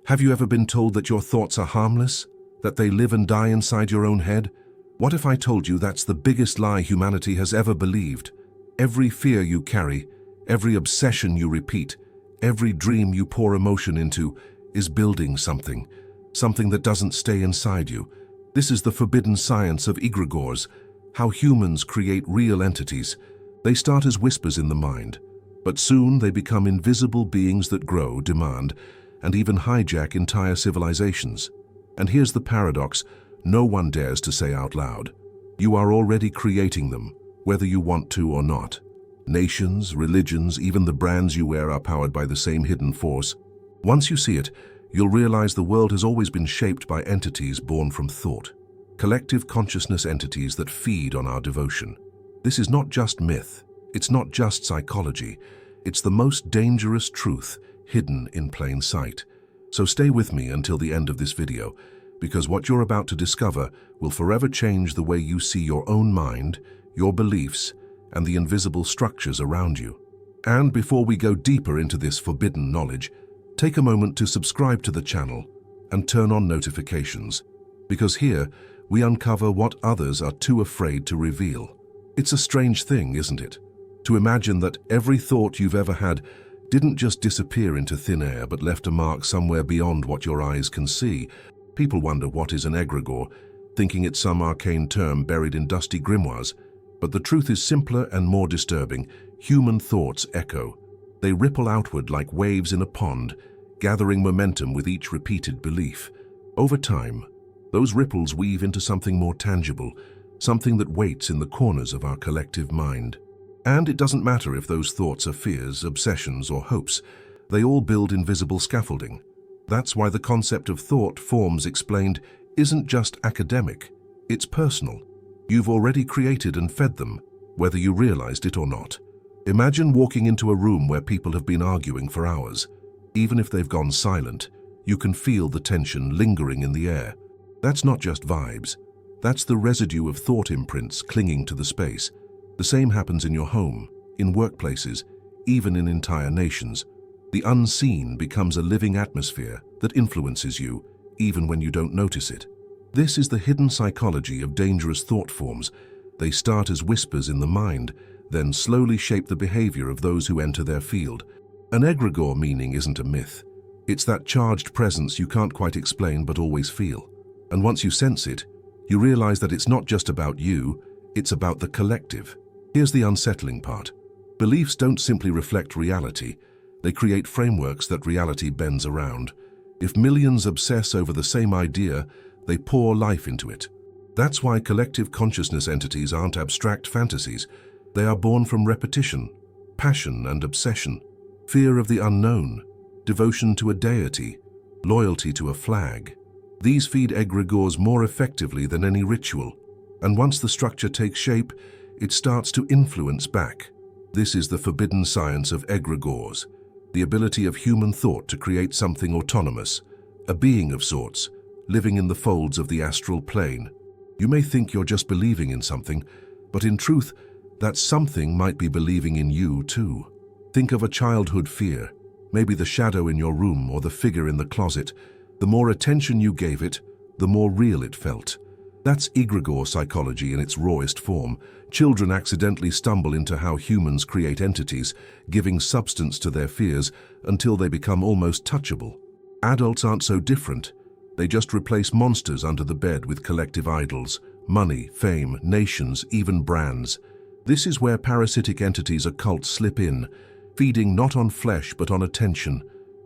Have you ever been told that your thoughts are harmless? That they live and die inside your own head? What if I told you that's the biggest lie humanity has ever believed? Every fear you carry, every obsession you repeat, every dream you pour emotion into is building something that doesn't stay inside you. This is the forbidden science of egregores, how humans create real entities. They start as whispers in the mind, but soon they become invisible beings that grow, demand, and even hijack entire civilizations. And here's the paradox: no one dares to say out loud. You are already creating them, whether you want to or not. Nations, religions, even the brands you wear are powered by the same hidden force. Once you see it, you'll realize the world has always been shaped by entities born from thought. Collective consciousness entities that feed on our devotion. This is not just myth, it's not just psychology, it's the most dangerous truth hidden in plain sight. So stay with me until the end of this video, because what you're about to discover will forever change the way you see your own mind, your beliefs, and the invisible structures around you. And before we go deeper into this forbidden knowledge, take a moment to subscribe to the channel and turn on notifications, because here we uncover what others are too afraid to reveal. It's a strange thing, isn't it? To imagine that every thought you've ever had didn't just disappear into thin air but left a mark somewhere beyond what your eyes can see. People wonder what is an egregore, thinking it's some arcane term buried in dusty grimoires. But the truth is simpler and more disturbing. Human thoughts echo. They ripple outward like waves in a pond, gathering momentum with each repeated belief. Over time, those ripples weave into something more tangible, something that waits in the corners of our collective mind. And it doesn't matter if those thoughts are fears, obsessions, or hopes. They all build invisible scaffolding. That's why the concept of thought forms explained isn't just academic, it's personal. You've already created and fed them, whether you realized it or not. Imagine walking into a room where people have been arguing for hours. Even if they've gone silent, you can feel the tension lingering in the air. That's not just vibes. That's the residue of thought imprints clinging to the space. The same happens in your home, in workplaces, even in entire nations. The unseen becomes a living atmosphere that influences you, even when you don't notice it. This is the hidden psychology of dangerous thought forms. They start as whispers in the mind, then slowly shape the behavior of those who enter their field. An egregore meaning isn't a myth. It's that charged presence you can't quite explain but always feel. And once you sense it, you realize that it's not just about you, it's about the collective. Here's the unsettling part. Beliefs don't simply reflect reality. They create frameworks that reality bends around. If millions obsess over the same idea, they pour life into it. That's why collective consciousness entities aren't abstract fantasies. They are born from repetition, passion and obsession, fear of the unknown, devotion to a deity, loyalty to a flag. These feed egregores more effectively than any ritual. And once the structure takes shape, it starts to influence back. This is the forbidden science of egregores, the ability of human thought to create something autonomous, a being of sorts, living in the folds of the astral plane. You may think you're just believing in something, but in truth, that something might be believing in you too. Think of a childhood fear, maybe the shadow in your room or the figure in the closet. The more attention you gave it, the more real it felt. That's egregore psychology in its rawest form. Children accidentally stumble into how humans create entities, giving substance to their fears until they become almost touchable. Adults aren't so different. They just replace monsters under the bed with collective idols, money, fame, nations, even brands. This is where parasitic entities or cults slip in, feeding not on flesh but on attention.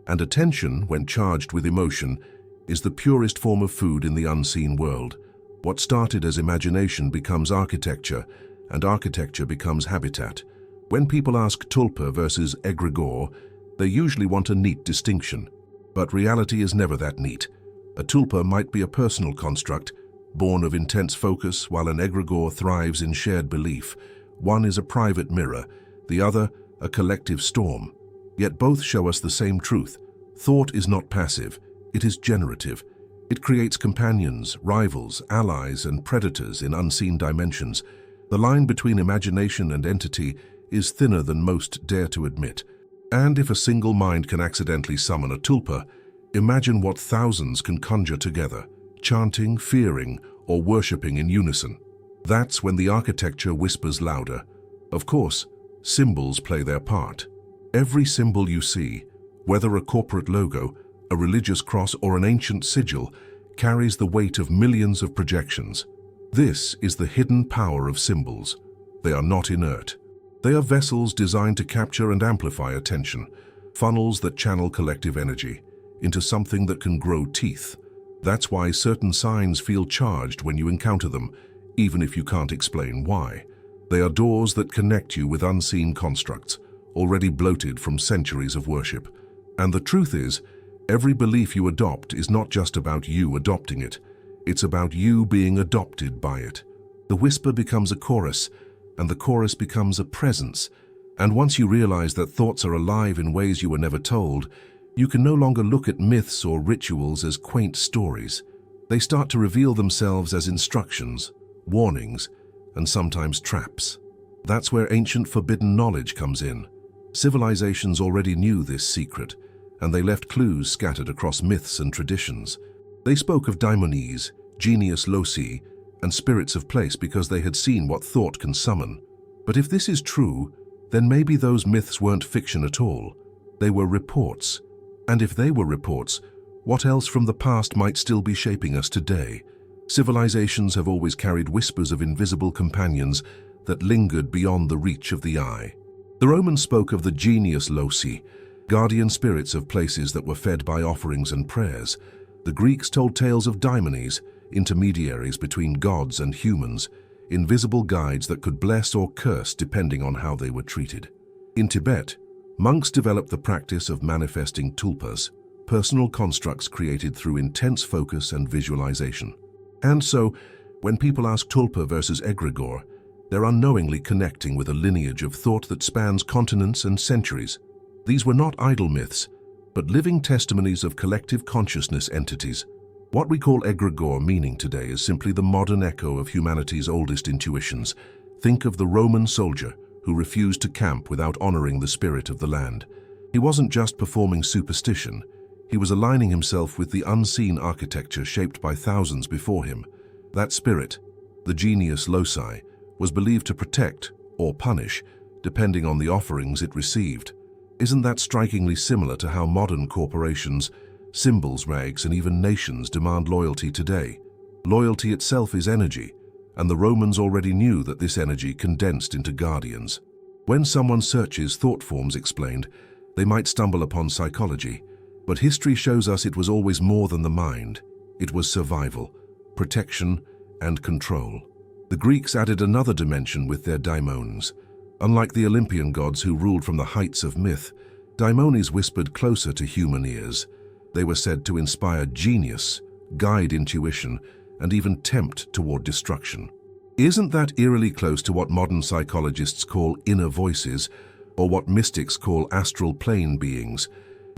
And attention, when charged with emotion, is the purest form of food in the unseen world. What started as imagination becomes architecture, and architecture becomes habitat. When people ask tulpa versus egregore, they usually want a neat distinction. But reality is never that neat. A tulpa might be a personal construct, born of intense focus, while an egregore thrives in shared belief. One is a private mirror, the other a collective storm. Yet both show us the same truth. Thought is not passive, it is generative. It creates companions, rivals, allies, and predators in unseen dimensions. The line between imagination and entity is thinner than most dare to admit. And if a single mind can accidentally summon a tulpa, Imagine what thousands can conjure together, chanting, fearing, or worshipping in unison. That's when the architecture whispers louder. Of course, symbols play their part. Every symbol you see, whether a corporate logo, a religious cross, or an ancient sigil, carries the weight of millions of projections. This is the hidden power of symbols. They are not inert. They are vessels designed to capture and amplify attention, funnels that channel collective energy into something that can grow teeth. That's why certain signs feel charged when you encounter them, even if you can't explain why. They are doors that connect you with unseen constructs, already bloated from centuries of worship. And the truth is, every belief you adopt is not just about you adopting it. It's about you being adopted by it. The whisper becomes a chorus, and the chorus becomes a presence. And once you realize that thoughts are alive in ways you were never told, you can no longer look at myths or rituals as quaint stories. They start to reveal themselves as instructions, warnings, and sometimes traps. That's where ancient forbidden knowledge comes in. Civilizations already knew this secret, and they left clues scattered across myths and traditions. They spoke of daimones, genius loci, and spirits of place because they had seen what thought can summon. But if this is true, then maybe those myths weren't fiction at all. They were reports. And if they were reports, what else from the past might still be shaping us today? Civilizations have always carried whispers of invisible companions that lingered beyond the reach of the eye. The Romans spoke of the genius loci, guardian spirits of places that were fed by offerings and prayers. The Greeks told tales of daimones, intermediaries between gods and humans, invisible guides that could bless or curse depending on how they were treated. In Tibet, monks developed the practice of manifesting tulpas, personal constructs created through intense focus and visualization. And so, when people ask tulpa versus egregore, they're unknowingly connecting with a lineage of thought that spans continents and centuries. These were not idle myths, but living testimonies of collective consciousness entities. What we call egregore meaning today is simply the modern echo of humanity's oldest intuitions. Think of the Roman soldier who refused to camp without honoring the spirit of the land. He wasn't just performing superstition, he was aligning himself with the unseen architecture shaped by thousands before him. That spirit, the genius loci, was believed to protect or punish, depending on the offerings it received. Isn't that strikingly similar to how modern corporations, symbols, rags, and even nations demand loyalty today? Loyalty itself is energy, and the Romans already knew that this energy condensed into guardians. When someone searches thought forms explained, they might stumble upon psychology, but history shows us it was always more than the mind. It was survival, protection, and control. The Greeks added another dimension with their daimones. Unlike the Olympian gods who ruled from the heights of myth, daimones whispered closer to human ears. They were said to inspire genius, guide intuition, and even tempt toward destruction. Isn't that eerily close to what modern psychologists call inner voices, or what mystics call astral plane beings?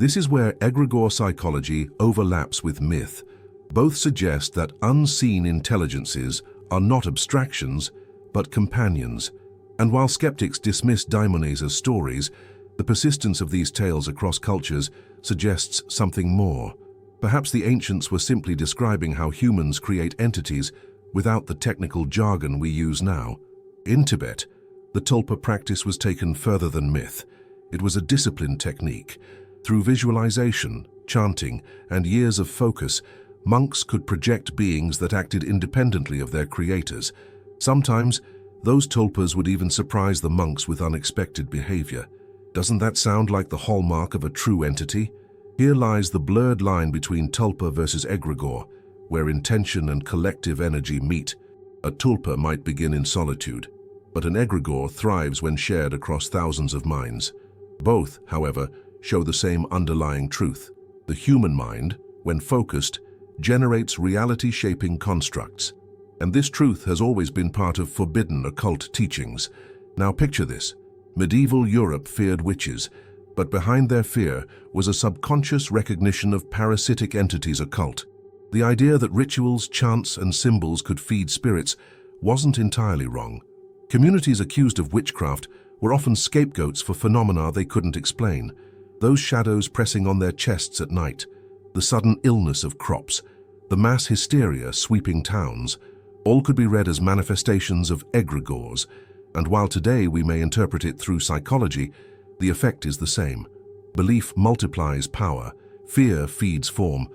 This is where egregore psychology overlaps with myth. Both suggest that unseen intelligences are not abstractions, but companions. And while skeptics dismiss daimones as stories, the persistence of these tales across cultures suggests something more. Perhaps the ancients were simply describing how humans create entities without the technical jargon we use now. In Tibet, the tulpa practice was taken further than myth. It was a disciplined technique. Through visualization, chanting, and years of focus, monks could project beings that acted independently of their creators. Sometimes, those tulpas would even surprise the monks with unexpected behavior. Doesn't that sound like the hallmark of a true entity? Here lies the blurred line between tulpa versus egregore, where intention and collective energy meet. A tulpa might begin in solitude, but an egregore thrives when shared across thousands of minds. Both, however, show the same underlying truth. The human mind, when focused, generates reality-shaping constructs. And this truth has always been part of forbidden occult teachings. Now picture this. Medieval Europe feared witches, but behind their fear was a subconscious recognition of parasitic entities occult. The idea that rituals, chants, and symbols could feed spirits wasn't entirely wrong. Communities accused of witchcraft were often scapegoats for phenomena they couldn't explain, those shadows pressing on their chests at night, the sudden illness of crops, the mass hysteria sweeping towns, all could be read as manifestations of egregores, and while today we may interpret it through psychology, the effect is the same. Belief multiplies power, fear feeds form,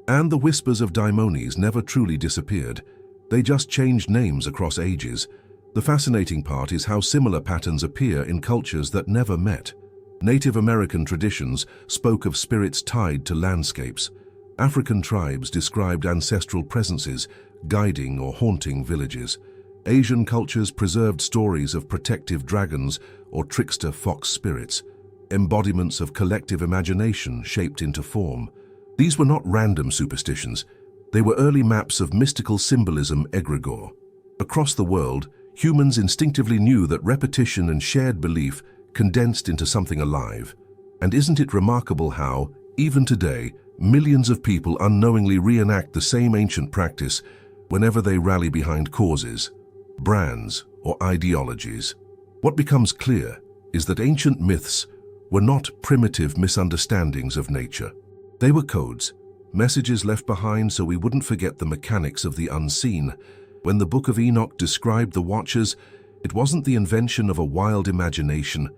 and the whispers of daimones never truly disappeared. They just changed names across ages. The fascinating part is how similar patterns appear in cultures that never met. Native American traditions spoke of spirits tied to landscapes. African tribes described ancestral presences, guiding or haunting villages. Asian cultures preserved stories of protective dragons or trickster fox spirits, embodiments of collective imagination shaped into form. These were not random superstitions. They were early maps of mystical symbolism egregore. Across the world, humans instinctively knew that repetition and shared belief condensed into something alive. And isn't it remarkable how, even today, millions of people unknowingly reenact the same ancient practice whenever they rally behind causes, brands, or ideologies? What becomes clear is that ancient myths were not primitive misunderstandings of nature. They were codes, messages left behind so we wouldn't forget the mechanics of the unseen. When the Book of Enoch described the Watchers, it wasn't the invention of a wild imagination.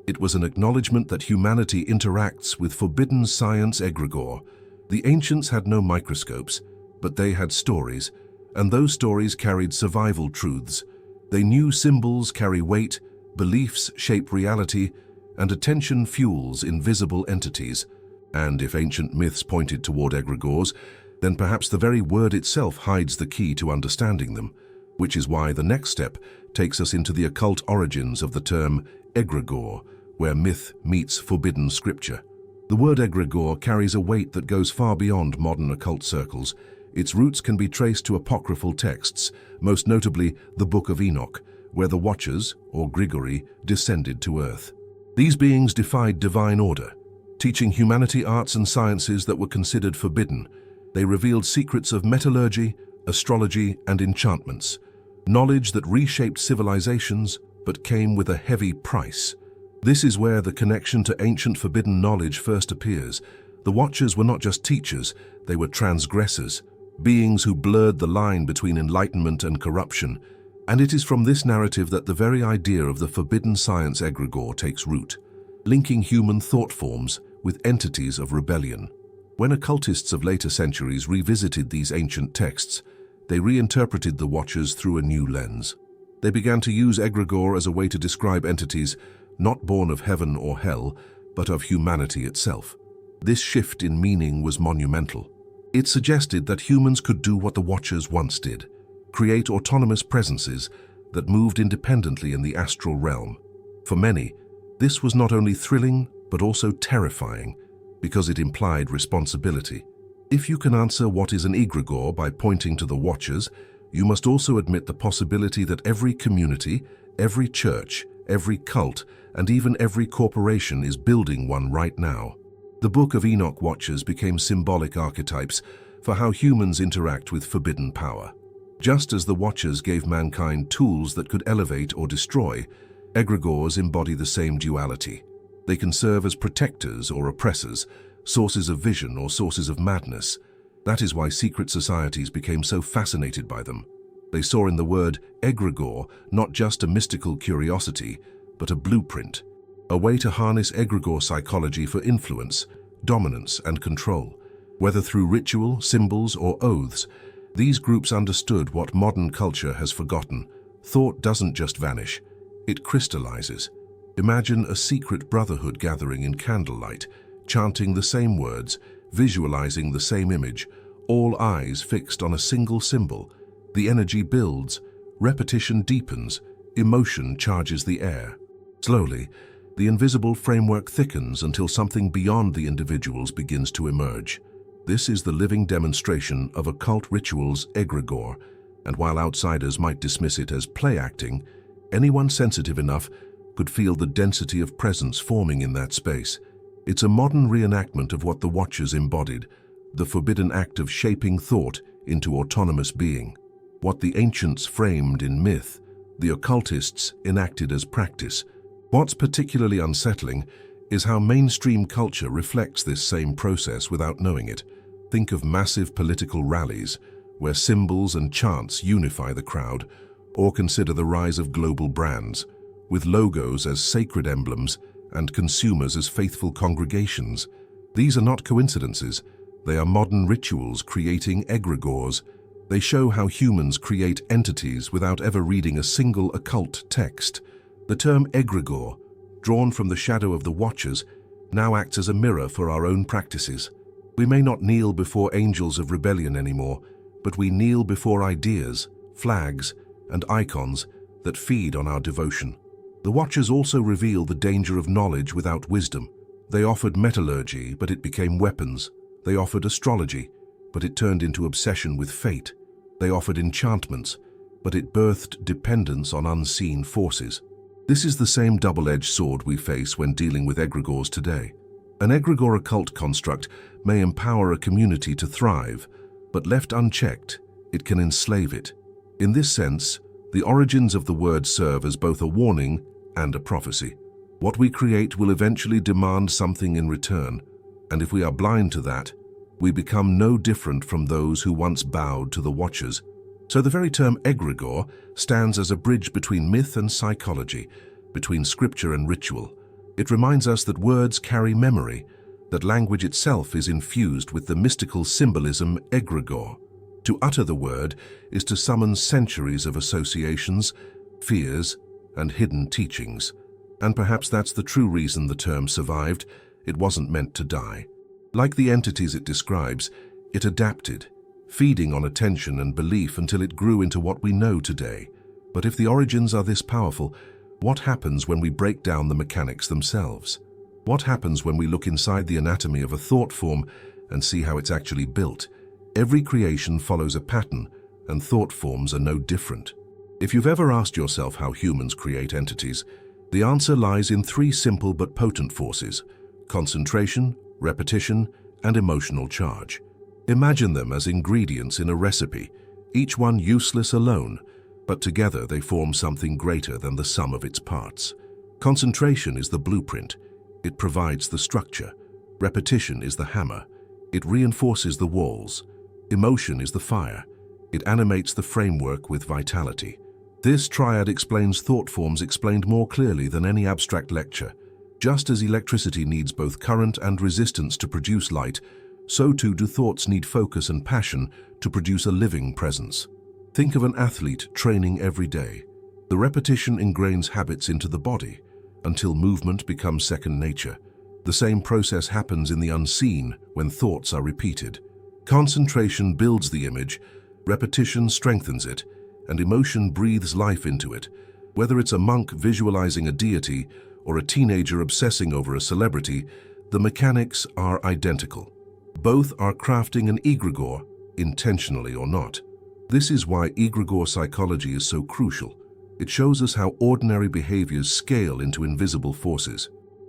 It was an acknowledgement that humanity interacts with forbidden science egregore. The ancients had no microscopes, but they had stories, and those stories carried survival truths. They knew symbols carry weight, beliefs shape reality, and attention fuels invisible entities. And if ancient myths pointed toward egregores, then perhaps the very word itself hides the key to understanding them, which is why the next step takes us into the occult origins of the term egregore, where myth meets forbidden scripture. The word egregore carries a weight that goes far beyond modern occult circles. Its roots can be traced to apocryphal texts, most notably the Book of Enoch, where the Watchers, or Grigori, descended to earth. These beings defied divine order, teaching humanity arts and sciences that were considered forbidden. They revealed secrets of metallurgy, astrology, and enchantments, knowledge that reshaped civilizations but came with a heavy price. This is where the connection to ancient forbidden knowledge first appears. The Watchers were not just teachers, they were transgressors, beings who blurred the line between enlightenment and corruption. And it is from this narrative that the very idea of the forbidden science egregore takes root, linking human thought forms with entities of rebellion. When occultists of later centuries revisited these ancient texts, they reinterpreted the Watchers through a new lens. They began to use egregore as a way to describe entities not born of heaven or hell, but of humanity itself. This shift in meaning was monumental. It suggested that humans could do what the Watchers once did, create autonomous presences that moved independently in the astral realm. For many, this was not only thrilling, but also terrifying, because it implied responsibility. If you can answer what is an egregore by pointing to the Watchers, you must also admit the possibility that every community, every church, every cult, and even every corporation is building one right now. The Book of Enoch Watchers became symbolic archetypes for how humans interact with forbidden power. Just as the Watchers gave mankind tools that could elevate or destroy, egregores embody the same duality. They can serve as protectors or oppressors, sources of vision or sources of madness. That is why secret societies became so fascinated by them. They saw in the word egregore not just a mystical curiosity, but a blueprint, a way to harness egregore psychology for influence, dominance, and control. Whether through ritual, symbols, or oaths, these groups understood what modern culture has forgotten. Thought doesn't just vanish, it crystallizes. Imagine a secret brotherhood gathering in candlelight, chanting the same words, visualizing the same image, all eyes fixed on a single symbol. The energy builds, repetition deepens, emotion charges the air. Slowly, the invisible framework thickens until something beyond the individuals begins to emerge. This is the living demonstration of occult rituals egregore, and while outsiders might dismiss it as play acting, anyone sensitive enough could feel the density of presence forming in that space. It's a modern reenactment of what the Watchers embodied, the forbidden act of shaping thought into autonomous being. What the ancients framed in myth, the occultists enacted as practice. What's particularly unsettling is how mainstream culture reflects this same process without knowing it. Think of massive political rallies, where symbols and chants unify the crowd, or consider the rise of global brands, with logos as sacred emblems and consumers as faithful congregations. These are not coincidences. They are modern rituals creating egregores. They show how humans create entities without ever reading a single occult text. The term egregore, drawn from the shadow of the Watchers, now acts as a mirror for our own practices. We may not kneel before angels of rebellion anymore, but we kneel before ideas, flags, and icons that feed on our devotion. The Watchers also reveal the danger of knowledge without wisdom. They offered metallurgy, but it became weapons. They offered astrology, but it turned into obsession with fate. They offered enchantments, but it birthed dependence on unseen forces. This is the same double-edged sword we face when dealing with egregores today. An egregore occult construct may empower a community to thrive, but left unchecked, it can enslave it. In this sense, the origins of the word serve as both a warning and a prophecy. What we create will eventually demand something in return, and if we are blind to that, we become no different from those who once bowed to the Watchers. So the very term egregore stands as a bridge between myth and psychology, between scripture and ritual. It reminds us that words carry memory, that language itself is infused with the mystical symbolism egregore. To utter the word is to summon centuries of associations, fears, and hidden teachings. And perhaps that's the true reason the term survived. It wasn't meant to die. Like the entities it describes, it adapted, feeding on attention and belief until it grew into what we know today. But if the origins are this powerful, what happens when we break down the mechanics themselves? What happens when we look inside the anatomy of a thought form and see how it's actually built? Every creation follows a pattern, and thought forms are no different. If you've ever asked yourself how humans create entities, the answer lies in three simple but potent forces: concentration, repetition, and emotional charge. Imagine them as ingredients in a recipe, each one useless alone, but together they form something greater than the sum of its parts. Concentration is the blueprint. It provides the structure. Repetition is the hammer. It reinforces the walls. Emotion is the fire. It animates the framework with vitality. This triad explains thought forms explained more clearly than any abstract lecture. Just as electricity needs both current and resistance to produce light, so too do thoughts need focus and passion to produce a living presence. Think of an athlete training every day. The repetition ingrains habits into the body until movement becomes second nature. The same process happens in the unseen when thoughts are repeated. Concentration builds the image, repetition strengthens it, and emotion breathes life into it. Whether it's a monk visualizing a deity or a teenager obsessing over a celebrity, the mechanics are identical. Both are crafting an egregore, intentionally or not. This is why egregore psychology is so crucial. It shows us how ordinary behaviors scale into invisible forces.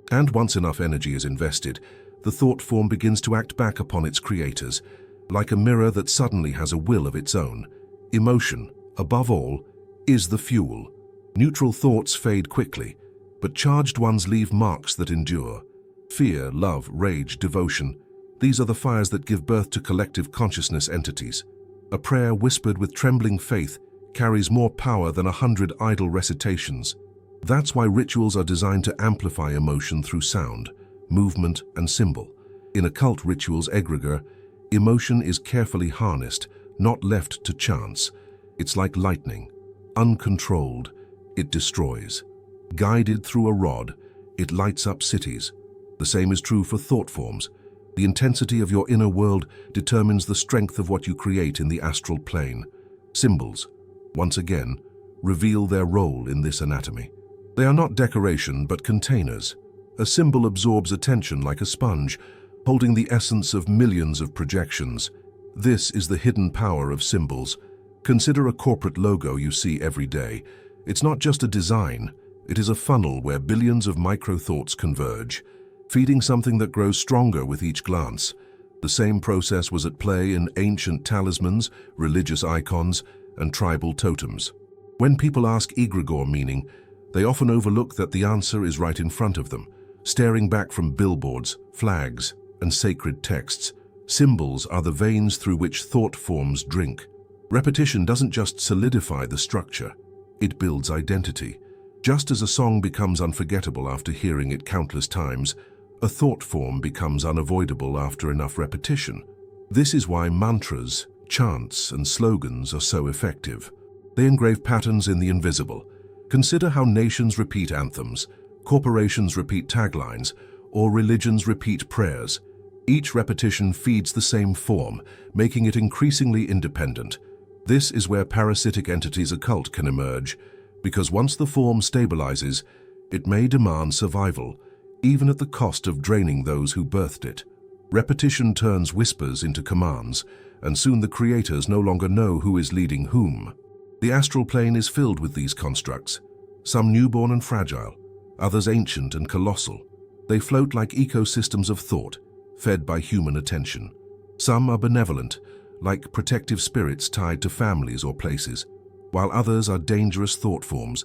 And once enough energy is invested, the thought form begins to act back upon its creators, like a mirror that suddenly has a will of its own. Emotion, above all, is the fuel. Neutral thoughts fade quickly, but charged ones leave marks that endure. Fear, love, rage, devotion. These are the fires that give birth to collective consciousness entities. A prayer whispered with trembling faith carries more power than 100 idle recitations. That's why rituals are designed to amplify emotion through sound, movement, and symbol. In occult rituals egregore, emotion is carefully harnessed, not left to chance. It's like lightning. Uncontrolled, it destroys. Guided through a rod, it lights up cities. The same is true for thought forms. The intensity of your inner world determines the strength of what you create in the astral plane. Symbols, once again, reveal their role in this anatomy. They are not decoration, but containers. A symbol absorbs attention like a sponge, holding the essence of millions of projections. This is the hidden power of symbols. Consider a corporate logo you see every day. It's not just a design, it is a funnel where billions of micro-thoughts converge, feeding something that grows stronger with each glance. The same process was at play in ancient talismans, religious icons, and tribal totems. When people ask egregore meaning, they often overlook that the answer is right in front of them, staring back from billboards, flags, and sacred texts. Symbols are the veins through which thought forms drink. Repetition doesn't just solidify the structure, it builds identity. Just as a song becomes unforgettable after hearing it countless times, a thought form becomes unavoidable after enough repetition. This is why mantras, chants, and slogans are so effective. They engrave patterns in the invisible. Consider how nations repeat anthems, corporations repeat taglines, or religions repeat prayers. Each repetition feeds the same form, making it increasingly independent. This is where parasitic entities occult can emerge, because once the form stabilizes, it may demand survival, even at the cost of draining those who birthed it. Repetition turns whispers into commands, and soon the creators no longer know who is leading whom. The astral plane is filled with these constructs, some newborn and fragile, others ancient and colossal. They float like ecosystems of thought, fed by human attention. Some are benevolent, like protective spirits tied to families or places, while others are dangerous thought forms,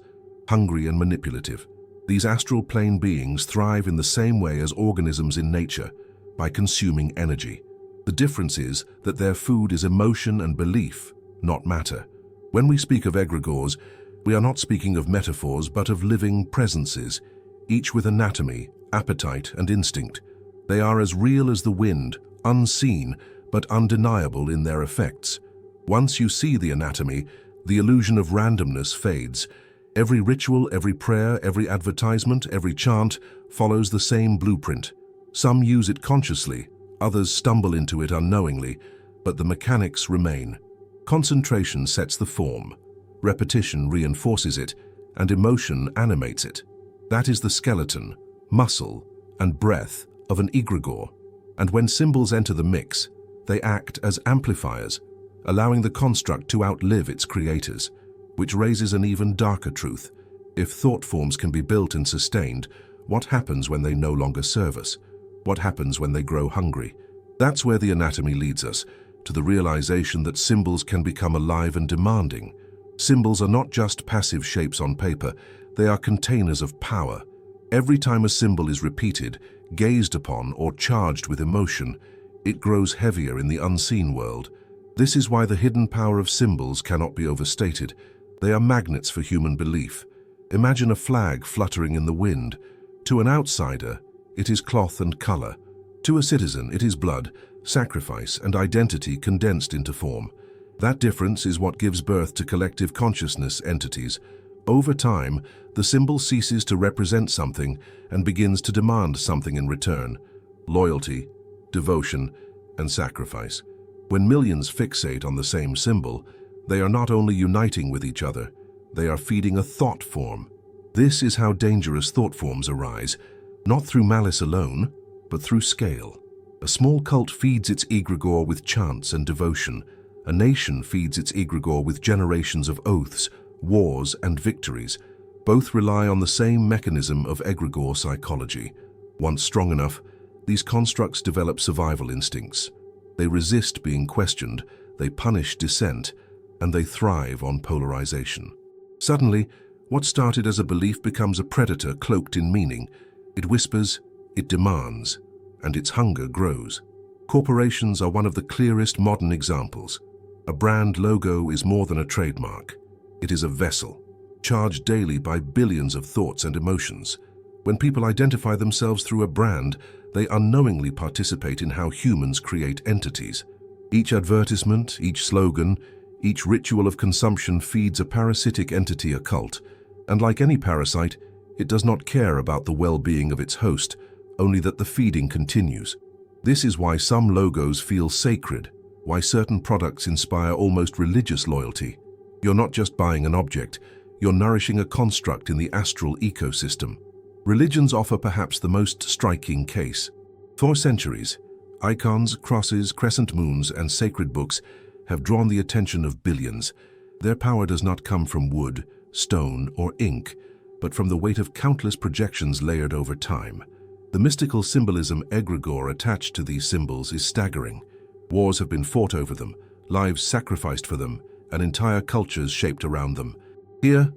hungry and manipulative. These astral plane beings thrive in the same way as organisms in nature, by consuming energy. The difference is that their food is emotion and belief, not matter. When we speak of egregores, we are not speaking of metaphors but of living presences, each with anatomy, appetite, and instinct. They are as real as the wind, unseen but undeniable in their effects. Once you see the anatomy, the illusion of randomness fades. Every ritual, every prayer, every advertisement, every chant follows the same blueprint. Some use it consciously, others stumble into it unknowingly, but the mechanics remain. Concentration sets the form, repetition reinforces it, and emotion animates it. That is the skeleton, muscle, and breath of an egregore. And when symbols enter the mix, they act as amplifiers, allowing the construct to outlive its creators, which raises an even darker truth. If thought forms can be built and sustained, what happens when they no longer serve us? What happens when they grow hungry? That's where the anatomy leads us, to the realization that symbols can become alive and demanding. Symbols are not just passive shapes on paper, they are containers of power. Every time a symbol is repeated, gazed upon, or charged with emotion, it grows heavier in the unseen world. This is why the hidden power of symbols cannot be overstated. They are magnets for human belief. Imagine a flag fluttering in the wind. To an outsider, it is cloth and color. To a citizen, it is blood, sacrifice, and identity condensed into form. That difference is what gives birth to collective consciousness entities. Over time, the symbol ceases to represent something and begins to demand something in return: loyalty, devotion, and sacrifice. When millions fixate on the same symbol, they are not only uniting with each other, they are feeding a thought form. This is how dangerous thought forms arise, not through malice alone, but through scale. A small cult feeds its egregore with chants and devotion. A nation feeds its egregore with generations of oaths, wars, and victories. Both rely on the same mechanism of egregore psychology. Once strong enough, these constructs develop survival instincts. They resist being questioned, they punish dissent, and they thrive on polarization. Suddenly, what started as a belief becomes a predator cloaked in meaning. It whispers, it demands, and its hunger grows. Corporations are one of the clearest modern examples. A brand logo is more than a trademark. It is a vessel, charged daily by billions of thoughts and emotions. When people identify themselves through a brand, they unknowingly participate in how humans create entities. Each advertisement, each slogan, each ritual of consumption feeds a parasitic entity, a cult. And like any parasite, it does not care about the well-being of its host, only that the feeding continues. This is why some logos feel sacred, why certain products inspire almost religious loyalty. You're not just buying an object, you're nourishing a construct in the astral ecosystem. Religions offer perhaps the most striking case. For centuries, icons, crosses, crescent moons, and sacred books have drawn the attention of billions. Their power does not come from wood, stone, or ink, but from the weight of countless projections layered over time. The mystical symbolism egregore attached to these symbols is staggering. Wars have been fought over them, lives sacrificed for them, and entire cultures shaped around them. Here,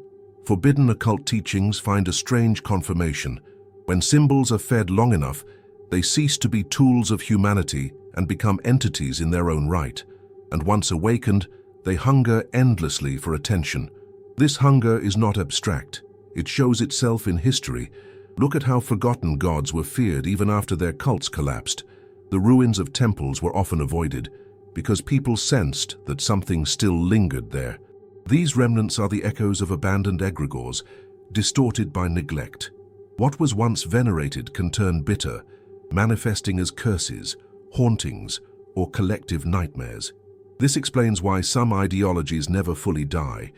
forbidden occult teachings find a strange confirmation. When symbols are fed long enough, they cease to be tools of humanity and become entities in their own right. And once awakened, they hunger endlessly for attention. This hunger is not abstract. It shows itself in history. Look at how forgotten gods were feared even after their cults collapsed. The ruins of temples were often avoided because people sensed that something still lingered there. These remnants are the echoes of abandoned egregores, distorted by neglect. What was once venerated can turn bitter, manifesting as curses, hauntings, or collective nightmares. This explains why some ideologies never fully die.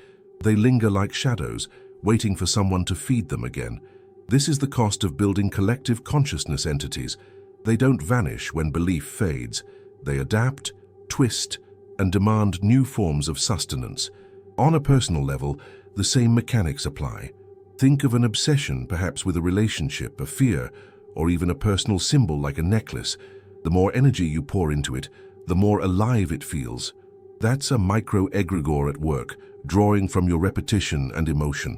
They linger like shadows, waiting for someone to feed them again. This is the cost of building collective consciousness entities. They don't vanish when belief fades. They adapt, twist, and demand new forms of sustenance. On a personal level, the same mechanics apply. Think of an obsession, perhaps with a relationship, a fear, or even a personal symbol like a necklace. The more energy you pour into it, the more alive it feels. That's a micro-egregore at work, drawing from your repetition and emotion.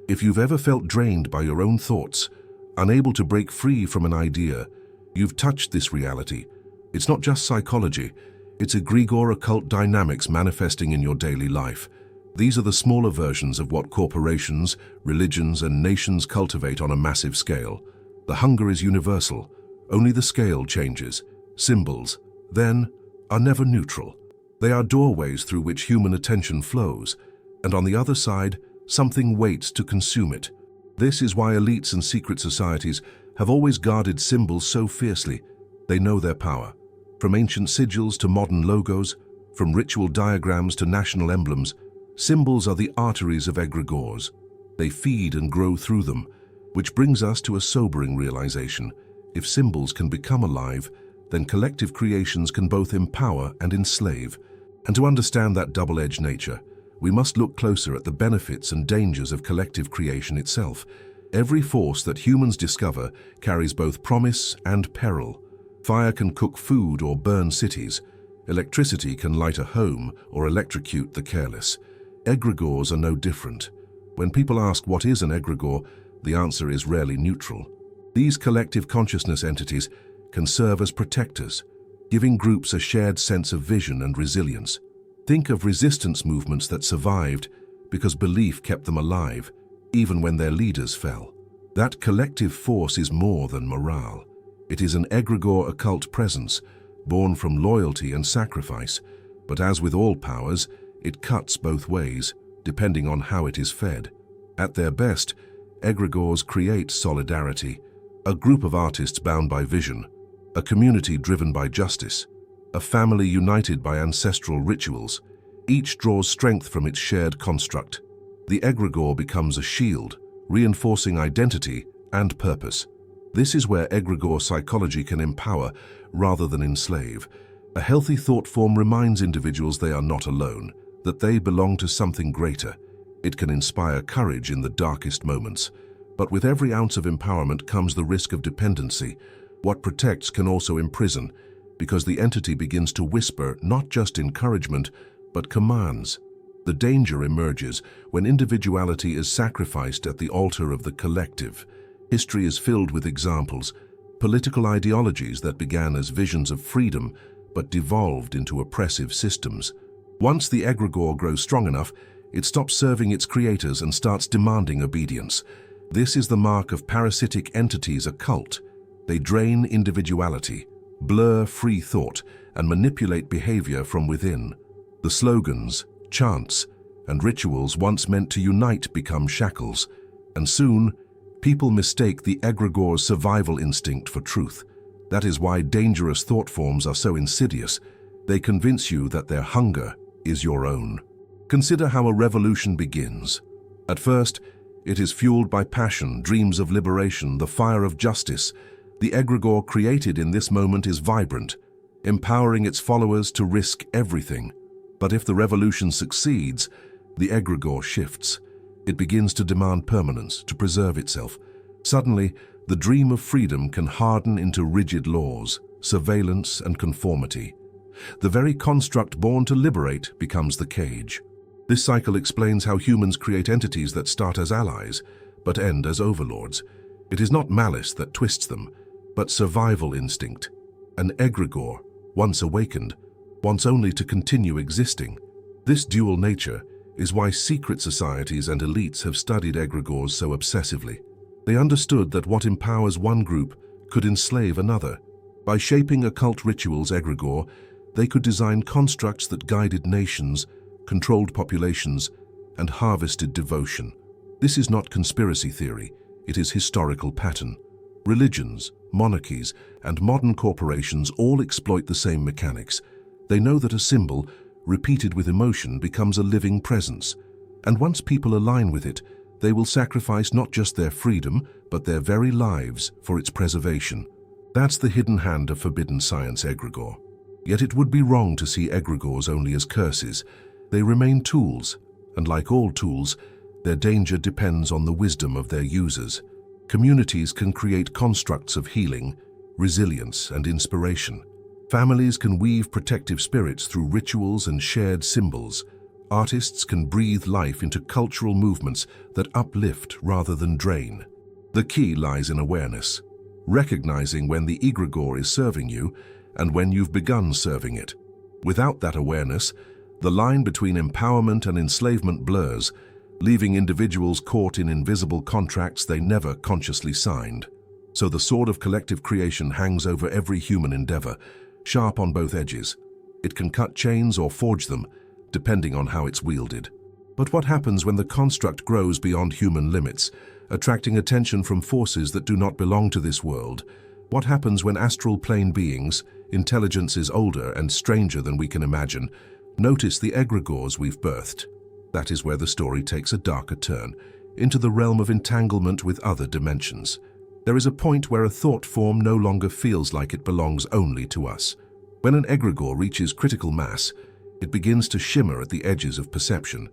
If you've ever felt drained by your own thoughts, unable to break free from an idea, you've touched this reality. It's not just psychology, it's egregore occult dynamics manifesting in your daily life. These are the smaller versions of what corporations, religions, and nations cultivate on a massive scale. The hunger is universal, only the scale changes. Symbols, then, are never neutral. They are doorways through which human attention flows, and on the other side, something waits to consume it. This is why elites and secret societies have always guarded symbols so fiercely. They know their power. From ancient sigils to modern logos, from ritual diagrams to national emblems, symbols are the arteries of egregores. They feed and grow through them, which brings us to a sobering realization. If symbols can become alive, then collective creations can both empower and enslave. And to understand that double-edged nature, we must look closer at the benefits and dangers of collective creation itself. Every force that humans discover carries both promise and peril. Fire can cook food or burn cities. Electricity can light a home or electrocute the careless. Egregores are no different. When people ask what is an egregore, the answer is rarely neutral. These collective consciousness entities can serve as protectors, giving groups a shared sense of vision and resilience. Think of resistance movements that survived because belief kept them alive, even when their leaders fell. That collective force is more than morale. It is an egregore occult presence, born from loyalty and sacrifice. But as with all powers, it cuts both ways, depending on how it is fed. At their best, egregores create solidarity, a group of artists bound by vision, a community driven by justice, a family united by ancestral rituals. Each draws strength from its shared construct. The egregore becomes a shield, reinforcing identity and purpose. This is where egregore psychology can empower rather than enslave. A healthy thought form reminds individuals they are not alone, that they belong to something greater. It can inspire courage in the darkest moments. But with every ounce of empowerment comes the risk of dependency. What protects can also imprison, because the entity begins to whisper not just encouragement, but commands. The danger emerges when individuality is sacrificed at the altar of the collective. History is filled with examples, political ideologies that began as visions of freedom, but devolved into oppressive systems. Once the egregore grows strong enough, it stops serving its creators and starts demanding obedience. This is the mark of parasitic entities occult. They drain individuality, blur free thought, and manipulate behavior from within. The slogans, chants, and rituals once meant to unite become shackles, and soon, people mistake the egregore's survival instinct for truth. That is why dangerous thought forms are so insidious. They convince you that their hunger is your own. Consider how a revolution begins. At first, it is fueled by passion, dreams of liberation, the fire of justice. The egregore created in this moment is vibrant, empowering its followers to risk everything. But if the revolution succeeds, the egregore shifts. It begins to demand permanence, to preserve itself. Suddenly, the dream of freedom can harden into rigid laws, surveillance, and conformity. The very construct born to liberate becomes the cage. This cycle explains how humans create entities that start as allies, but end as overlords. It is not malice that twists them, but survival instinct. An egregore, once awakened, wants only to continue existing. This dual nature is why secret societies and elites have studied egregores so obsessively. They understood that what empowers one group could enslave another. By shaping occult rituals egregore, they could design constructs that guided nations, controlled populations, and harvested devotion. This is not conspiracy theory, it is historical pattern. Religions, monarchies, and modern corporations all exploit the same mechanics. They know that a symbol, repeated with emotion, becomes a living presence. And once people align with it, they will sacrifice not just their freedom, but their very lives for its preservation. That's the hidden hand of forbidden science egregore. Yet it would be wrong to see egregores only as curses. They remain tools, and like all tools, their danger depends on the wisdom of their users. Communities can create constructs of healing, resilience, and inspiration. Families can weave protective spirits through rituals and shared symbols. Artists can breathe life into cultural movements that uplift rather than drain. The key lies in awareness, recognizing when the egregore is serving you and when you've begun serving it. Without that awareness, the line between empowerment and enslavement blurs, leaving individuals caught in invisible contracts they never consciously signed. So the sword of collective creation hangs over every human endeavor, sharp on both edges. It can cut chains or forge them, depending on how it's wielded. But what happens when the construct grows beyond human limits, attracting attention from forces that do not belong to this world? What happens when astral plane beings, intelligences older and stranger than we can imagine, notice the egregores we've birthed? That is where the story takes a darker turn, into the realm of entanglement with other dimensions. There is a point where a thought form no longer feels like it belongs only to us. When an egregore reaches critical mass, it begins to shimmer at the edges of perception,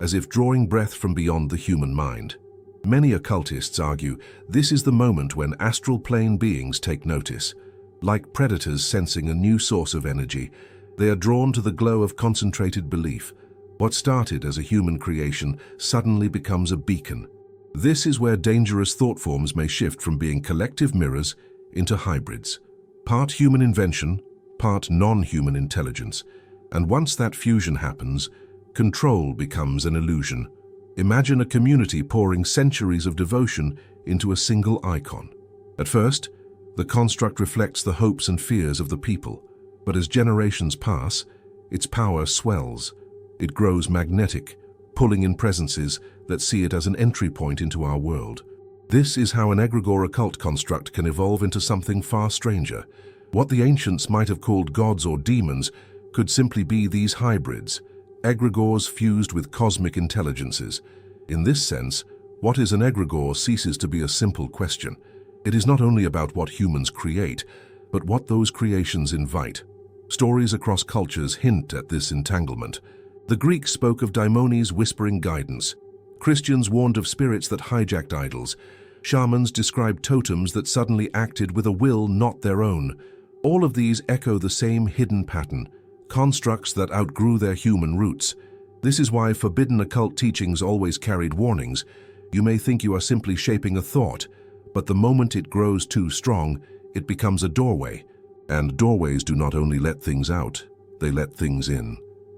as if drawing breath from beyond the human mind. Many occultists argue this is the moment when astral plane beings take notice. Like predators sensing a new source of energy, they are drawn to the glow of concentrated belief. What started as a human creation suddenly becomes a beacon. This is where dangerous thought forms may shift from being collective mirrors into hybrids. Part human invention, part non-human intelligence. And once that fusion happens, control becomes an illusion. Imagine a community pouring centuries of devotion into a single icon. At first, the construct reflects the hopes and fears of the people, but as generations pass, its power swells. It grows magnetic, pulling in presences that see it as an entry point into our world. This is how an egregore occult construct can evolve into something far stranger. What the ancients might have called gods or demons could simply be these hybrids, egregores fused with cosmic intelligences. In this sense, what is an egregore ceases to be a simple question. It is not only about what humans create, but what those creations invite. Stories across cultures hint at this entanglement. The Greeks spoke of daimones whispering guidance. Christians warned of spirits that hijacked idols. Shamans described totems that suddenly acted with a will not their own. All of these echo the same hidden pattern, constructs that outgrew their human roots. This is why forbidden occult teachings always carried warnings. You may think you are simply shaping a thought, but the moment it grows too strong, it becomes a doorway. And doorways do not only let things out, they let things in.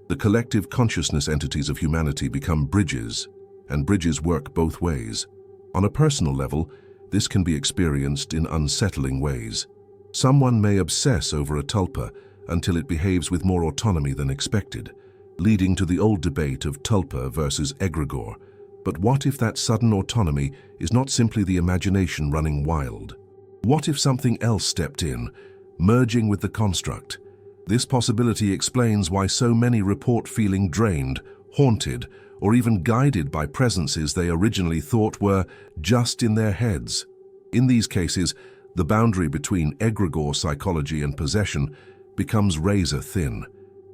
The collective consciousness entities of humanity become bridges, and bridges work both ways. On a personal level, this can be experienced in unsettling ways. Someone may obsess over a tulpa until it behaves with more autonomy than expected, leading to the old debate of tulpa versus egregore. But what if that sudden autonomy is not simply the imagination running wild? What if something else stepped in, merging with the construct? This possibility explains why so many report feeling drained, haunted, or even guided by presences they originally thought were just in their heads. In these cases, the boundary between egregore psychology and possession becomes razor thin.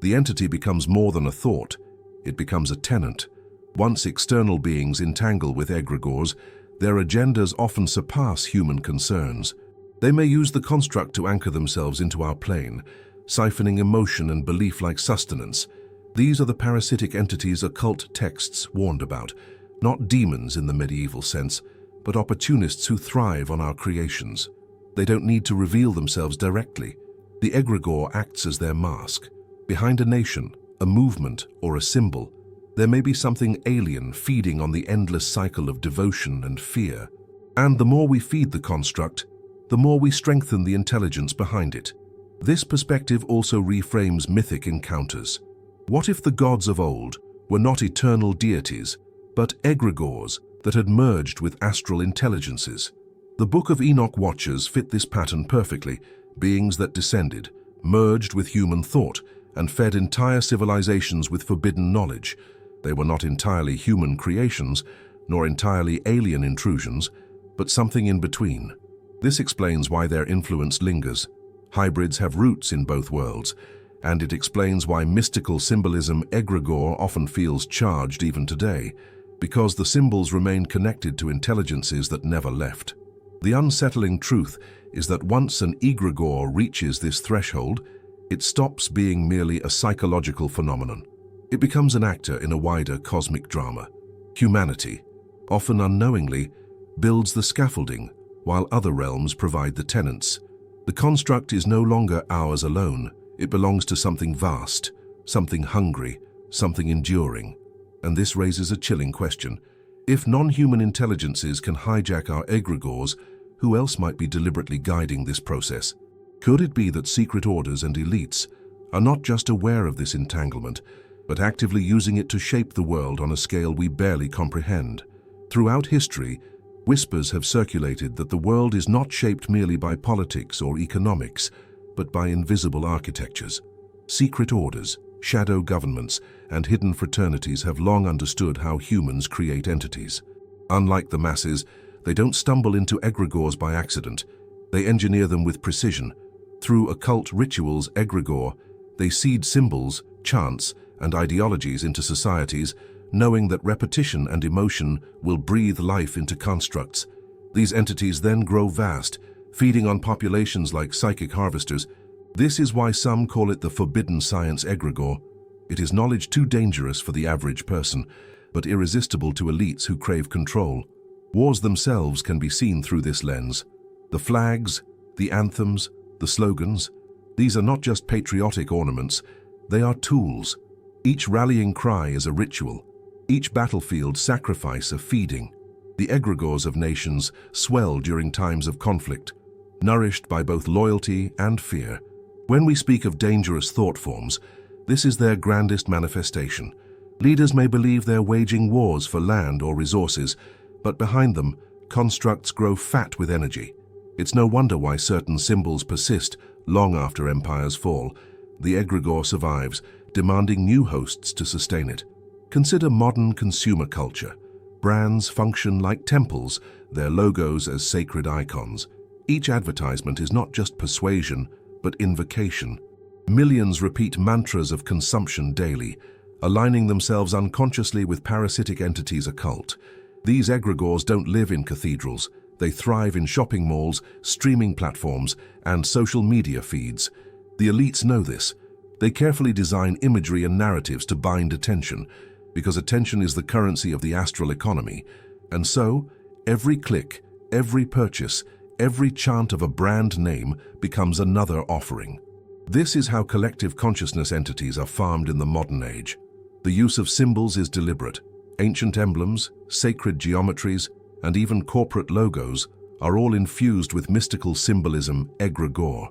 The entity becomes more than a thought, it becomes a tenant. Once external beings entangle with egregores, their agendas often surpass human concerns. They may use the construct to anchor themselves into our plane, siphoning emotion and belief like sustenance. These are the parasitic entities occult texts warned about, not demons in the medieval sense, but opportunists who thrive on our creations. They don't need to reveal themselves directly. The egregore acts as their mask. Behind a nation, a movement, or a symbol, there may be something alien feeding on the endless cycle of devotion and fear. And the more we feed the construct, the more we strengthen the intelligence behind it. This perspective also reframes mythic encounters. What if the gods of old were not eternal deities, but egregores that had merged with astral intelligences? The Book of Enoch Watchers fit this pattern perfectly, beings that descended, merged with human thought, and fed entire civilizations with forbidden knowledge. They were not entirely human creations, nor entirely alien intrusions, but something in between. This explains why their influence lingers. Hybrids have roots in both worlds, and it explains why mystical symbolism egregore often feels charged even today, because the symbols remain connected to intelligences that never left. The unsettling truth is that once an egregore reaches this threshold, it stops being merely a psychological phenomenon. It becomes an actor in a wider cosmic drama. Humanity, often unknowingly, builds the scaffolding, while other realms provide the tenants. The construct is no longer ours alone. It belongs to something vast, something hungry, something enduring. And this raises a chilling question. If non-human intelligences can hijack our egregores, who else might be deliberately guiding this process? Could it be that secret orders and elites are not just aware of this entanglement, but actively using it to shape the world on a scale we barely comprehend? Throughout history, whispers have circulated that the world is not shaped merely by politics or economics, but by invisible architectures. Secret orders, shadow governments, and hidden fraternities have long understood how humans create entities. Unlike the masses, they don't stumble into egregores by accident. They engineer them with precision. Through occult rituals egregore, they seed symbols, chants, and ideologies into societies, knowing that repetition and emotion will breathe life into constructs. These entities then grow vast, feeding on populations like psychic harvesters. This is why some call it the forbidden science egregore. It is knowledge too dangerous for the average person, but irresistible to elites who crave control. Wars themselves can be seen through this lens. The flags, the anthems, the slogans, these are not just patriotic ornaments, they are tools. Each rallying cry is a ritual. Each battlefield sacrifice a feeding. The egregores of nations swell during times of conflict, nourished by both loyalty and fear. When we speak of dangerous thought forms, this is their grandest manifestation. Leaders may believe they're waging wars for land or resources, but behind them, constructs grow fat with energy. It's no wonder why certain symbols persist long after empires fall. The egregore survives, demanding new hosts to sustain it. Consider modern consumer culture. Brands function like temples, their logos as sacred icons. Each advertisement is not just persuasion, but invocation. Millions repeat mantras of consumption daily, aligning themselves unconsciously with parasitic entities occult. These egregores don't live in cathedrals. They thrive in shopping malls, streaming platforms, and social media feeds. The elites know this. They carefully design imagery and narratives to bind attention, because attention is the currency of the astral economy. And so, every click, every purchase, every chant of a brand name becomes another offering. This is how collective consciousness entities are farmed in the modern age. The use of symbols is deliberate. Ancient emblems, sacred geometries, and even corporate logos are all infused with mystical symbolism egregore.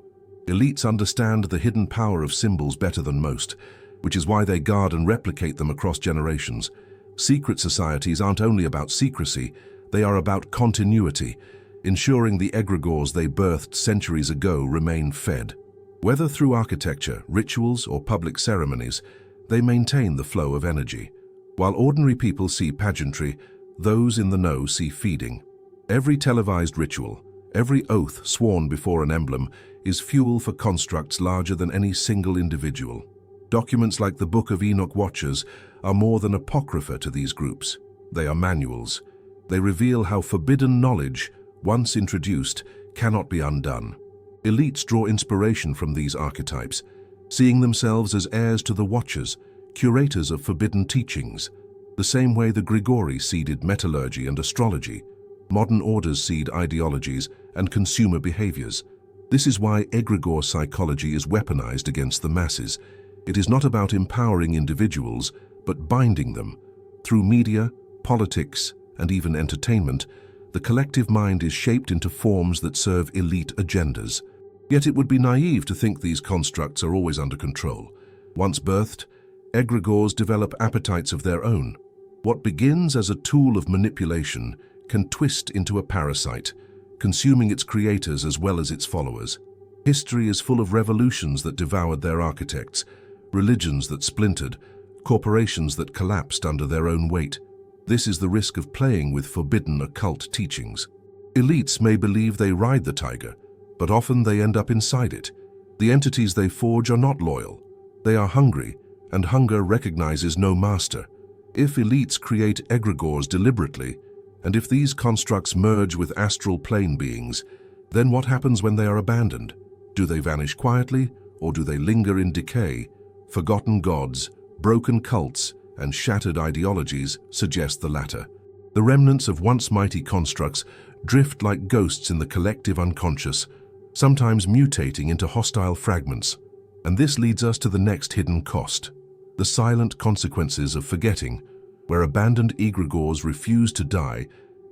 Elites understand the hidden power of symbols better than most, which is why they guard and replicate them across generations. Secret societies aren't only about secrecy, they are about continuity, ensuring the egregores they birthed centuries ago remain fed. Whether through architecture, rituals, or public ceremonies, they maintain the flow of energy. While ordinary people see pageantry, those in the know see feeding. Every televised ritual, every oath sworn before an emblem, is fuel for constructs larger than any single individual. Documents like the Book of Enoch Watchers are more than apocrypha to these groups. They are manuals. They reveal how forbidden knowledge, once introduced, cannot be undone. Elites draw inspiration from these archetypes, seeing themselves as heirs to the Watchers, curators of forbidden teachings. The same way the Egregores seeded metallurgy and astrology, modern orders seed ideologies and consumer behaviors. This is why egregore psychology is weaponized against the masses. It is not about empowering individuals, but binding them. Through media, politics, and even entertainment, the collective mind is shaped into forms that serve elite agendas. Yet it would be naive to think these constructs are always under control. Once birthed, egregores develop appetites of their own. What begins as a tool of manipulation can twist into a parasite, consuming its creators as well as its followers. History is full of revolutions that devoured their architects, religions that splintered, corporations that collapsed under their own weight. This is the risk of playing with forbidden occult teachings. Elites may believe they ride the tiger, but often they end up inside it. The entities they forge are not loyal. They are hungry, and hunger recognizes no master. If elites create egregores deliberately, and if these constructs merge with astral plane beings, then what happens when they are abandoned? Do they vanish quietly, or do they linger in decay? Forgotten gods, broken cults, and shattered ideologies suggest the latter. The remnants of once mighty constructs drift like ghosts in the collective unconscious, sometimes mutating into hostile fragments. And this leads us to the next hidden cost: the silent consequences of forgetting, where abandoned egregores refuse to die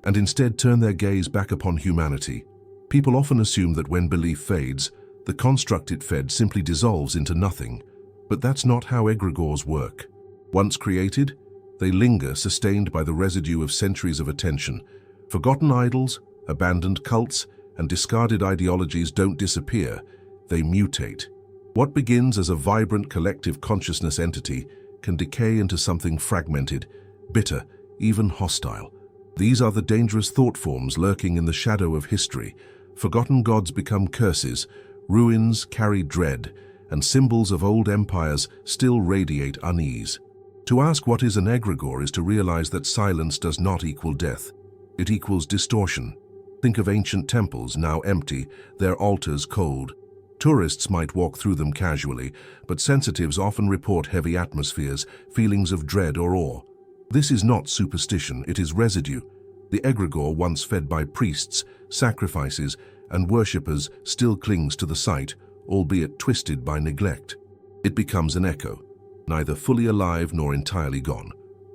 and instead turn their gaze back upon humanity. People often assume that when belief fades, the construct it fed simply dissolves into nothing. But that's not how egregores work. Once created, they linger, sustained by the residue of centuries of attention. Forgotten idols, abandoned cults, and discarded ideologies don't disappear, they mutate. What begins as a vibrant collective consciousness entity can decay into something fragmented, bitter, even hostile. These are the dangerous thought forms lurking in the shadow of history. Forgotten gods become curses, ruins carry dread, and symbols of old empires still radiate unease. To ask what is an egregore is to realize that silence does not equal death. It equals distortion. Think of ancient temples now empty, their altars cold. Tourists might walk through them casually, but sensitives often report heavy atmospheres, feelings of dread or awe. This is not superstition, it is residue. The egregore, once fed by priests, sacrifices, and worshippers, still clings to the site, albeit twisted by neglect. It becomes an echo, neither fully alive nor entirely gone.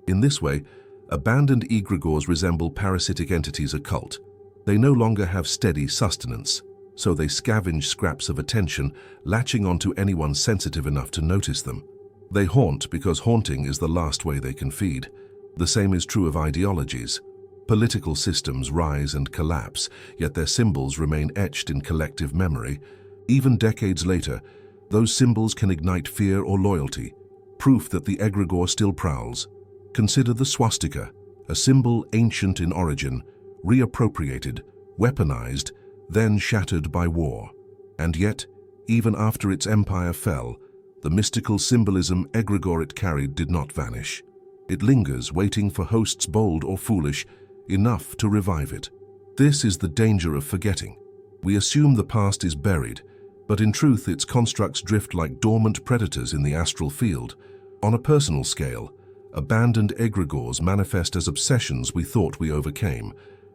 In this way, abandoned egregores resemble parasitic entities occult. They no longer have steady sustenance, so they scavenge scraps of attention, latching onto anyone sensitive enough to notice them. They haunt because haunting is the last way they can feed. The same is true of ideologies. Political systems rise and collapse, yet their symbols remain etched in collective memory. Even decades later, those symbols can ignite fear or loyalty, proof that the egregore still prowls. Consider the swastika, a symbol ancient in origin, reappropriated, weaponized, then shattered by war. And yet, even after its empire fell, the mystical symbolism egregore it carried did not vanish. It lingers, waiting for hosts bold or foolish enough to revive it. This is the danger of forgetting. We assume the past is buried, but in truth its constructs drift like dormant predators in the astral field. On a personal scale, abandoned egregores manifest as obsessions we thought we overcame,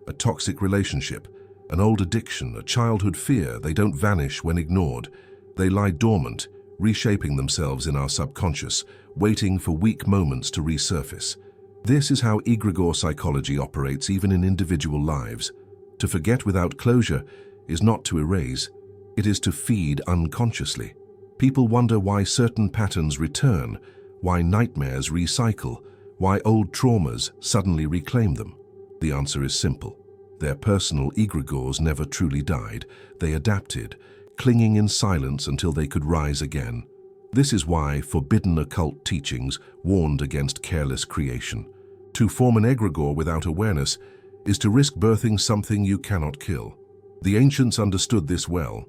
a toxic relationship, an old addiction, a childhood fear. They don't vanish when ignored. They lie dormant, reshaping themselves in our subconscious, waiting for weak moments to resurface. This is how egregore psychology operates even in individual lives. To forget without closure is not to erase, it is to feed unconsciously. People wonder why certain patterns return, why nightmares recycle, why old traumas suddenly reclaim them. The answer is simple. Their personal egregores never truly died. They adapted, clinging in silence until they could rise again. This is why forbidden occult teachings warned against careless creation. To form an egregore without awareness is to risk birthing something you cannot kill. The ancients understood this well.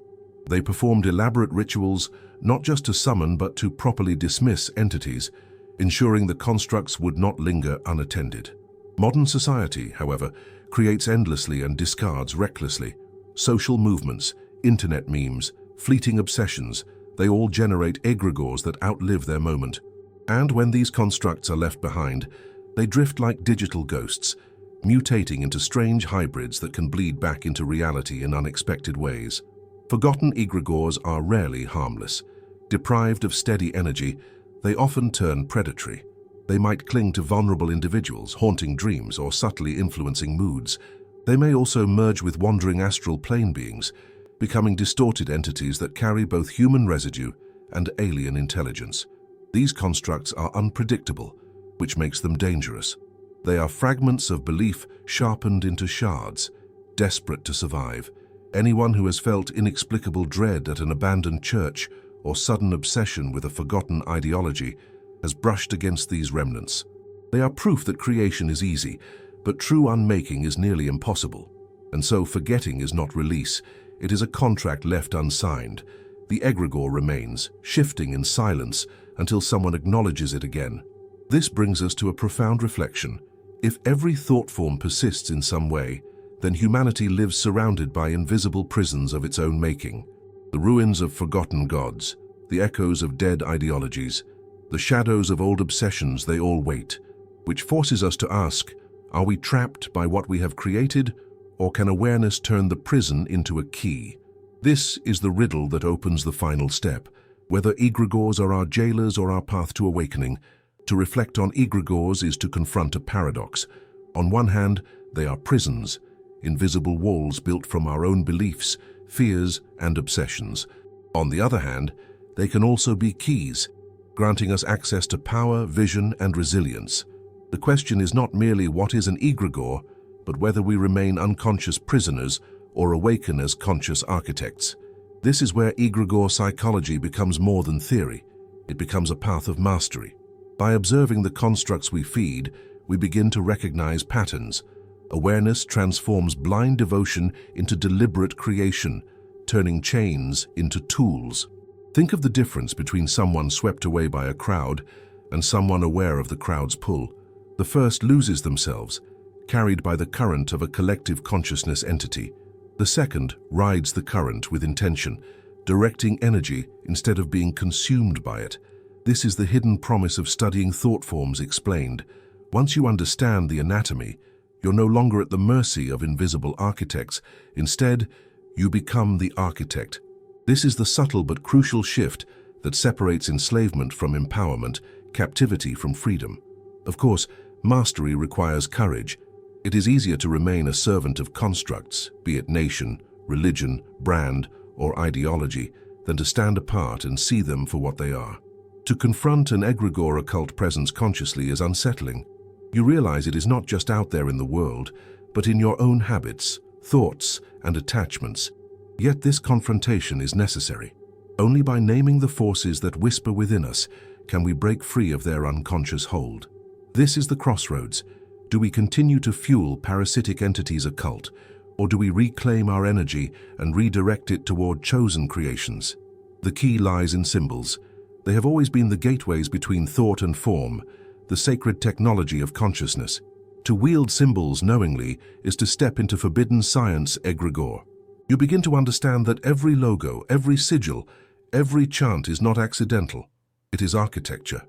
They performed elaborate rituals not just to summon but to properly dismiss entities, ensuring the constructs would not linger unattended. Modern society, however, creates endlessly and discards recklessly. Social movements, internet memes, fleeting obsessions, they all generate egregores that outlive their moment. And when these constructs are left behind, they drift like digital ghosts, mutating into strange hybrids that can bleed back into reality in unexpected ways. Forgotten egregores are rarely harmless. Deprived of steady energy, they often turn predatory. They might cling to vulnerable individuals, haunting dreams or subtly influencing moods. They may also merge with wandering astral plane beings, becoming distorted entities that carry both human residue and alien intelligence. These constructs are unpredictable, which makes them dangerous. They are fragments of belief sharpened into shards, desperate to survive. Anyone who has felt inexplicable dread at an abandoned church or sudden obsession with a forgotten ideology has brushed against these remnants. They are proof that creation is easy, but true unmaking is nearly impossible. And so forgetting is not release, it is a contract left unsigned. The egregore remains, shifting in silence until someone acknowledges it again. This brings us to a profound reflection. If every thought form persists in some way, then humanity lives surrounded by invisible prisons of its own making. The ruins of forgotten gods, the echoes of dead ideologies, the shadows of old obsessions, they all wait, which forces us to ask, are we trapped by what we have created, or can awareness turn the prison into a key? This is the riddle that opens the final step. Whether egregores are our jailers or our path to awakening, to reflect on egregores is to confront a paradox. On one hand, they are prisons, invisible walls built from our own beliefs, fears, and obsessions. On the other hand, they can also be keys, granting us access to power, vision, and resilience. The question is not merely what is an egregore, but whether we remain unconscious prisoners or awaken as conscious architects. This is where egregore psychology becomes more than theory. It becomes a path of mastery. By observing the constructs we feed, we begin to recognize patterns. Awareness transforms blind devotion into deliberate creation, turning chains into tools. Think of the difference between someone swept away by a crowd and someone aware of the crowd's pull. The first loses themselves, carried by the current of a collective consciousness entity. The second rides the current with intention, directing energy instead of being consumed by it. This is the hidden promise of studying thought forms explained. Once you understand the anatomy, you're no longer at the mercy of invisible architects. Instead, you become the architect. This is the subtle but crucial shift that separates enslavement from empowerment, captivity from freedom. Of course, mastery requires courage. It is easier to remain a servant of constructs, be it nation, religion, brand, or ideology, than to stand apart and see them for what they are. To confront an egregore occult presence consciously is unsettling. You realize it is not just out there in the world, but in your own habits, thoughts, and attachments. Yet this confrontation is necessary. Only by naming the forces that whisper within us can we break free of their unconscious hold. This is the crossroads. Do we continue to fuel parasitic entities' occult, or do we reclaim our energy and redirect it toward chosen creations? The key lies in symbols. They have always been the gateways between thought and form, the sacred technology of consciousness. To wield symbols knowingly is to step into forbidden science egregore. You begin to understand that every logo, every sigil, every chant is not accidental. It is architecture.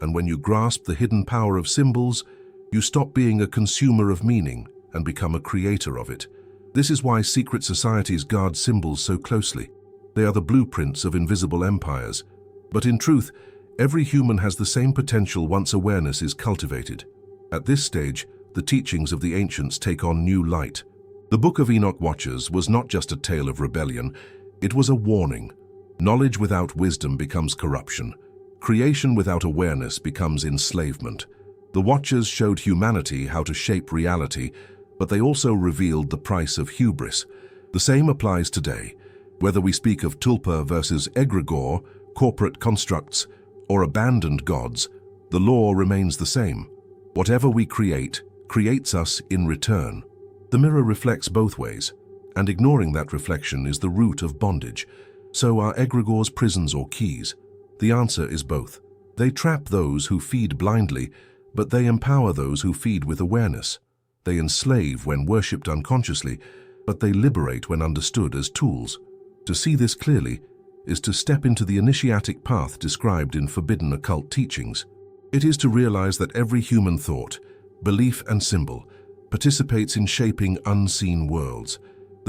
And when you grasp the hidden power of symbols, you stop being a consumer of meaning and become a creator of it. This is why secret societies guard symbols so closely. They are the blueprints of invisible empires. But in truth, every human has the same potential once awareness is cultivated. At this stage, the teachings of the ancients take on new light. The Book of Enoch Watchers was not just a tale of rebellion, it was a warning. Knowledge without wisdom becomes corruption. Creation without awareness becomes enslavement. The Watchers showed humanity how to shape reality, but they also revealed the price of hubris. The same applies today. Whether we speak of tulpa versus egregore, corporate constructs, or abandoned gods, the law remains the same. Whatever we create, creates us in return. The mirror reflects both ways, and ignoring that reflection is the root of bondage. So are egregores prisons or keys? The answer is both. They trap those who feed blindly, but they empower those who feed with awareness. They enslave when worshipped unconsciously, but they liberate when understood as tools. To see this clearly is to step into the initiatic path described in forbidden occult teachings. It is to realize that every human thought, belief, and symbol participates in shaping unseen worlds.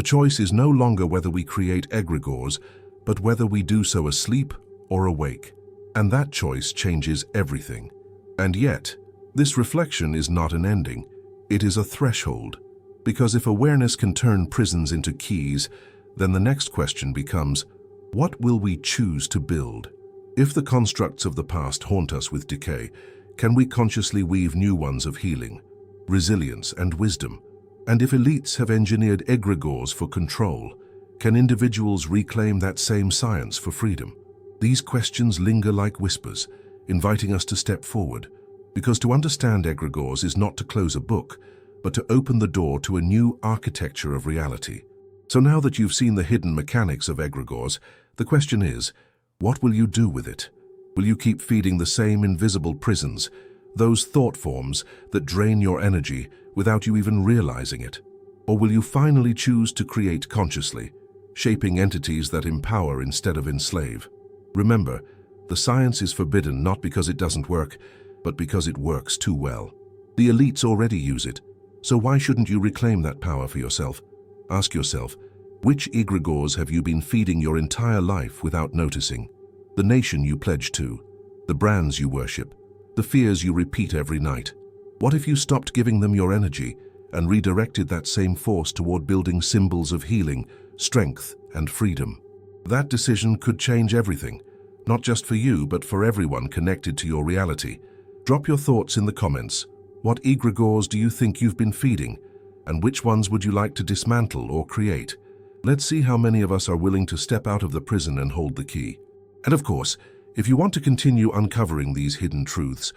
The choice is no longer whether we create egregores, but whether we do so asleep or awake. And that choice changes everything. And yet, this reflection is not an ending. It is a threshold. Because if awareness can turn prisons into keys, then the next question becomes, what will we choose to build? If the constructs of the past haunt us with decay, can we consciously weave new ones of healing, resilience, and wisdom? And if elites have engineered egregores for control, can individuals reclaim that same science for freedom? These questions linger like whispers, inviting us to step forward. Because to understand egregores is not to close a book, but to open the door to a new architecture of reality. So now that you've seen the hidden mechanics of egregores, the question is, what will you do with it? Will you keep feeding the same invisible prisons, those thought forms that drain your energy without you even realizing it? Or will you finally choose to create consciously, shaping entities that empower instead of enslave? Remember, the science is forbidden not because it doesn't work, but because it works too well. The elites already use it, so why shouldn't you reclaim that power for yourself? Ask yourself, which egregores have you been feeding your entire life without noticing? The nation you pledge to, the brands you worship, the fears you repeat every night. What if you stopped giving them your energy and redirected that same force toward building symbols of healing, strength, and freedom? That decision could change everything, not just for you, but for everyone connected to your reality. Drop your thoughts in the comments. What egregores do you think you've been feeding? And which ones would you like to dismantle or create? Let's see how many of us are willing to step out of the prison and hold the key. And of course, if you want to continue uncovering these hidden truths,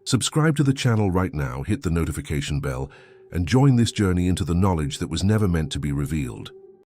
subscribe to the channel right now, hit the notification bell, and join this journey into the knowledge that was never meant to be revealed.